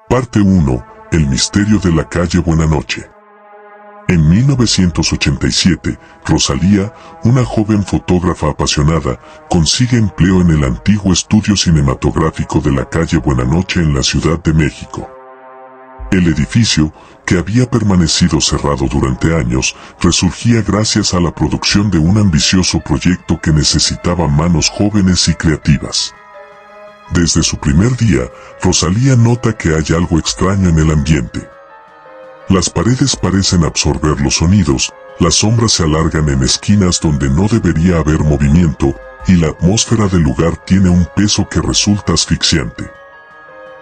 Parte 1. El misterio de la calle Buenanoche. En 1987, Rosalía, una joven fotógrafa apasionada, consigue empleo en el antiguo estudio cinematográfico de la calle Buenanoche en la Ciudad de México. El edificio, que había permanecido cerrado durante años, resurgía gracias a la producción de un ambicioso proyecto que necesitaba manos jóvenes y creativas. Desde su primer día, Rosalía nota que hay algo extraño en el ambiente. Las paredes parecen absorber los sonidos, las sombras se alargan en esquinas donde no debería haber movimiento, y la atmósfera del lugar tiene un peso que resulta asfixiante.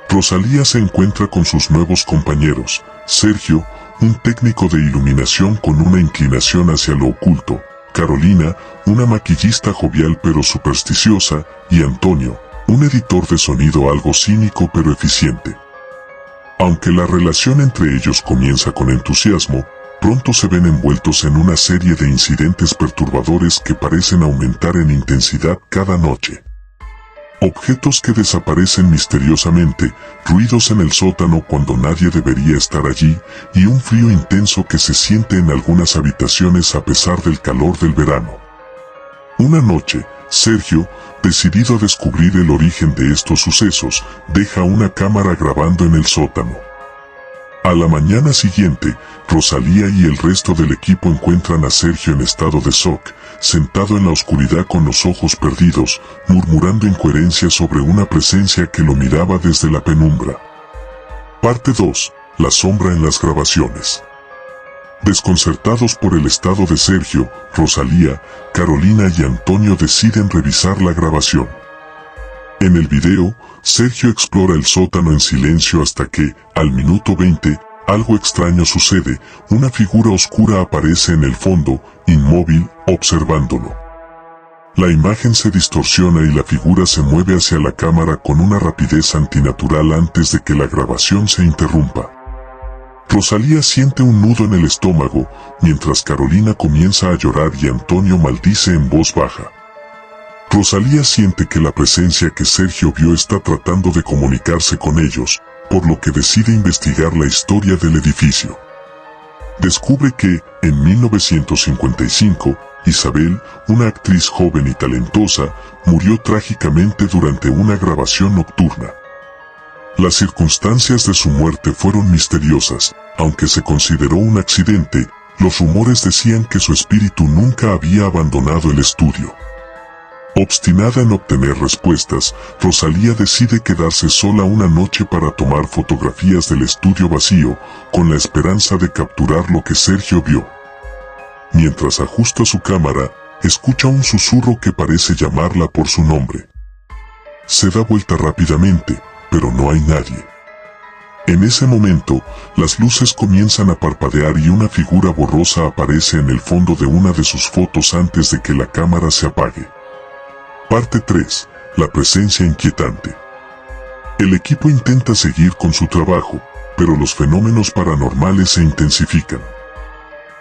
Rosalía se encuentra con sus nuevos compañeros, Sergio, un técnico de iluminación con una inclinación hacia lo oculto, Carolina, una maquillista jovial pero supersticiosa, y Antonio, un editor de sonido algo cínico pero eficiente. Aunque la relación entre ellos comienza con entusiasmo, pronto se ven envueltos en una serie de incidentes perturbadores que parecen aumentar en intensidad cada noche. Objetos que desaparecen misteriosamente, ruidos en el sótano cuando nadie debería estar allí, y un frío intenso que se siente en algunas habitaciones a pesar del calor del verano. Una noche, Sergio, decidido a descubrir el origen de estos sucesos, deja una cámara grabando en el sótano. A la mañana siguiente, Rosalía y el resto del equipo encuentran a Sergio en estado de shock, sentado en la oscuridad con los ojos perdidos, murmurando incoherencias sobre una presencia que lo miraba desde la penumbra. Parte 2. La sombra en las grabaciones. Desconcertados por el estado de Sergio, Rosalía, Carolina y Antonio deciden revisar la grabación. En el video, Sergio explora el sótano en silencio hasta que, al minuto 20, algo extraño sucede, una figura oscura aparece en el fondo, inmóvil, observándolo. La imagen se distorsiona y la figura se mueve hacia la cámara con una rapidez antinatural antes de que la grabación se interrumpa. Rosalía siente un nudo en el estómago, mientras Carolina comienza a llorar y Antonio maldice en voz baja. Rosalía siente que la presencia que Sergio vio está tratando de comunicarse con ellos, por lo que decide investigar la historia del edificio. Descubre que, en 1955, Isabel, una actriz joven y talentosa, murió trágicamente durante una grabación nocturna. Las circunstancias de su muerte fueron misteriosas, aunque se consideró un accidente, los rumores decían que su espíritu nunca había abandonado el estudio. Obstinada en obtener respuestas, Rosalía decide quedarse sola una noche para tomar fotografías del estudio vacío, con la esperanza de capturar lo que Sergio vio. Mientras ajusta su cámara, escucha un susurro que parece llamarla por su nombre. Se da vuelta rápidamente, pero no hay nadie. En ese momento, las luces comienzan a parpadear y una figura borrosa aparece en el fondo de una de sus fotos antes de que la cámara se apague. Parte 3. La presencia inquietante. El equipo intenta seguir con su trabajo, pero los fenómenos paranormales se intensifican.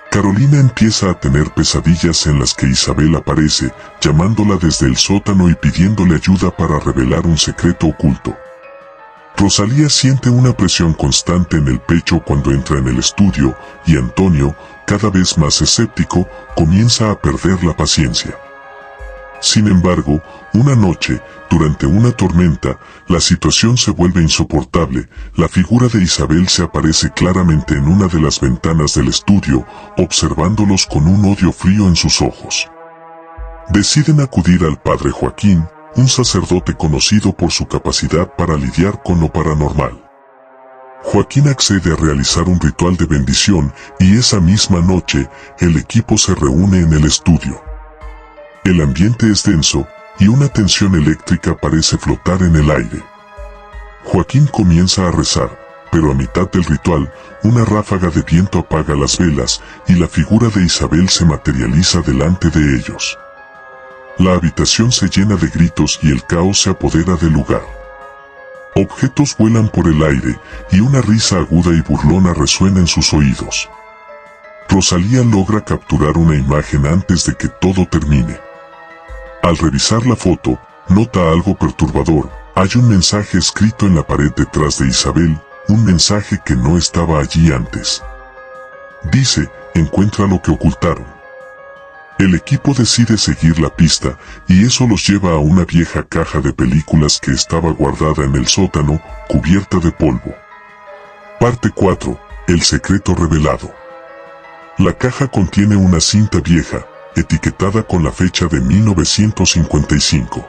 Carolina empieza a tener pesadillas en las que Isabel aparece, llamándola desde el sótano y pidiéndole ayuda para revelar un secreto oculto. Rosalía siente una presión constante en el pecho cuando entra en el estudio, y Antonio, cada vez más escéptico, comienza a perder la paciencia. Sin embargo, una noche, durante una tormenta, la situación se vuelve insoportable, la figura de Isabel se aparece claramente en una de las ventanas del estudio, observándolos con un odio frío en sus ojos. Deciden acudir al padre Joaquín, un sacerdote conocido por su capacidad para lidiar con lo paranormal. Joaquín accede a realizar un ritual de bendición y esa misma noche, el equipo se reúne en el estudio. El ambiente es denso y una tensión eléctrica parece flotar en el aire. Joaquín comienza a rezar, pero a mitad del ritual, una ráfaga de viento apaga las velas y la figura de Isabel se materializa delante de ellos. La habitación se llena de gritos y el caos se apodera del lugar. Objetos vuelan por el aire y una risa aguda y burlona resuena en sus oídos. Rosalía logra capturar una imagen antes de que todo termine. Al revisar la foto, nota algo perturbador. Hay un mensaje escrito en la pared detrás de Isabel, un mensaje que no estaba allí antes. Dice, encuentra lo que ocultaron. El equipo decide seguir la pista y eso los lleva a una vieja caja de películas que estaba guardada en el sótano, cubierta de polvo. Parte 4. El secreto revelado. La caja contiene una cinta vieja, etiquetada con la fecha de 1955.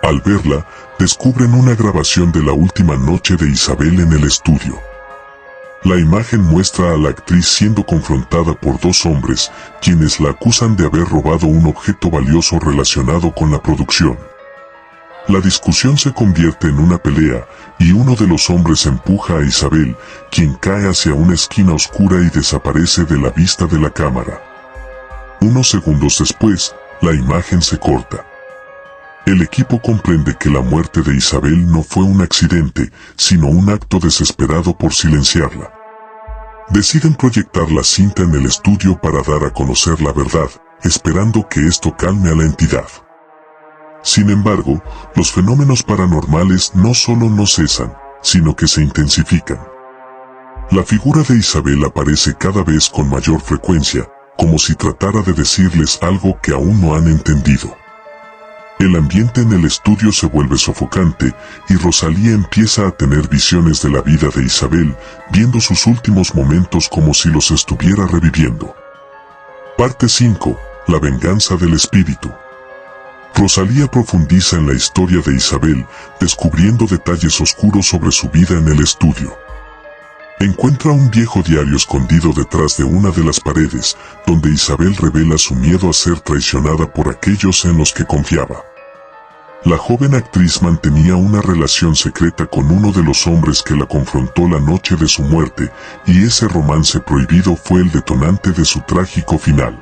Al verla, descubren una grabación de la última noche de Isabel en el estudio. La imagen muestra a la actriz siendo confrontada por dos hombres, quienes la acusan de haber robado un objeto valioso relacionado con la producción. La discusión se convierte en una pelea, y uno de los hombres empuja a Isabel, quien cae hacia una esquina oscura y desaparece de la vista de la cámara. Unos segundos después, la imagen se corta. El equipo comprende que la muerte de Isabel no fue un accidente, sino un acto desesperado por silenciarla. Deciden proyectar la cinta en el estudio para dar a conocer la verdad, esperando que esto calme a la entidad. Sin embargo, los fenómenos paranormales no solo no cesan, sino que se intensifican. La figura de Isabel aparece cada vez con mayor frecuencia, como si tratara de decirles algo que aún no han entendido. El ambiente en el estudio se vuelve sofocante y Rosalía empieza a tener visiones de la vida de Isabel, viendo sus últimos momentos como si los estuviera reviviendo. Parte 5. La venganza del espíritu. Rosalía profundiza en la historia de Isabel, descubriendo detalles oscuros sobre su vida en el estudio. Encuentra un viejo diario escondido detrás de una de las paredes, donde Isabel revela su miedo a ser traicionada por aquellos en los que confiaba. La joven actriz mantenía una relación secreta con uno de los hombres que la confrontó la noche de su muerte, y ese romance prohibido fue el detonante de su trágico final.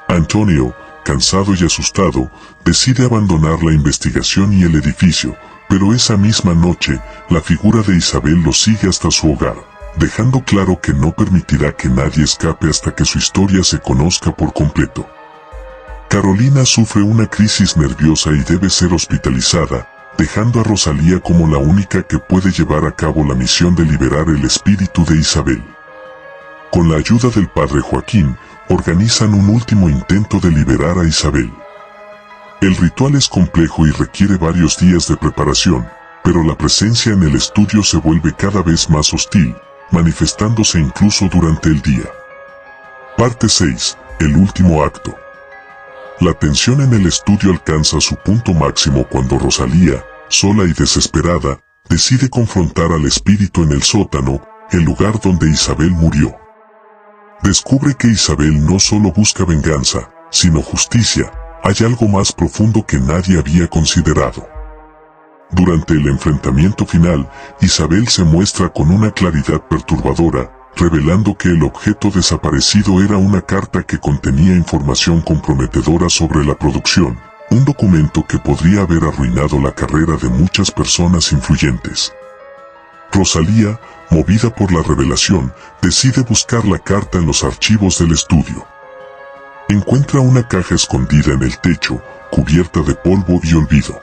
Antonio, cansado y asustado, decide abandonar la investigación y el edificio, pero esa misma noche, la figura de Isabel lo sigue hasta su hogar, dejando claro que no permitirá que nadie escape hasta que su historia se conozca por completo. Carolina sufre una crisis nerviosa y debe ser hospitalizada, dejando a Rosalía como la única que puede llevar a cabo la misión de liberar el espíritu de Isabel. Con la ayuda del padre Joaquín, organizan un último intento de liberar a Isabel. El ritual es complejo y requiere varios días de preparación, pero la presencia en el estudio se vuelve cada vez más hostil, manifestándose incluso durante el día. Parte 6. El último acto. La tensión en el estudio alcanza su punto máximo cuando Rosalía, sola y desesperada, decide confrontar al espíritu en el sótano, el lugar donde Isabel murió. Descubre que Isabel no solo busca venganza, sino justicia. Hay algo más profundo que nadie había considerado. Durante el enfrentamiento final, Isabel se muestra con una claridad perturbadora, revelando que el objeto desaparecido era una carta que contenía información comprometedora sobre la producción, un documento que podría haber arruinado la carrera de muchas personas influyentes. Rosalía, movida por la revelación, decide buscar la carta en los archivos del estudio. Encuentra una caja escondida en el techo, cubierta de polvo y olvido.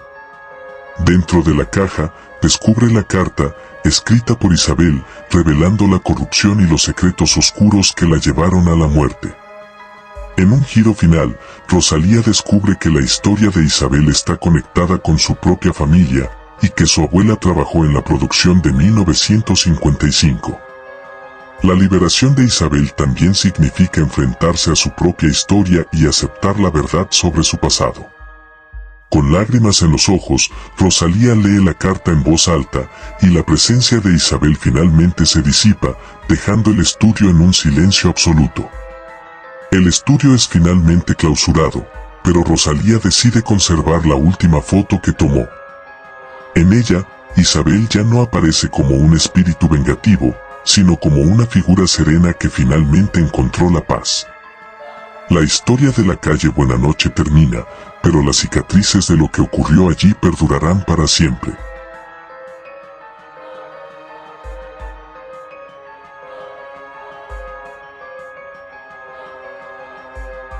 Dentro de la caja, descubre la carta, escrita por Isabel, revelando la corrupción y los secretos oscuros que la llevaron a la muerte. En un giro final, Rosalía descubre que la historia de Isabel está conectada con su propia familia, y que su abuela trabajó en la producción de 1955. La liberación de Isabel también significa enfrentarse a su propia historia y aceptar la verdad sobre su pasado. Con lágrimas en los ojos, Rosalía lee la carta en voz alta, y la presencia de Isabel finalmente se disipa, dejando el estudio en un silencio absoluto. El estudio es finalmente clausurado, pero Rosalía decide conservar la última foto que tomó. En ella, Isabel ya no aparece como un espíritu vengativo, sino como una figura serena que finalmente encontró la paz. La historia de la calle Buena Noche termina, pero las cicatrices de lo que ocurrió allí perdurarán para siempre.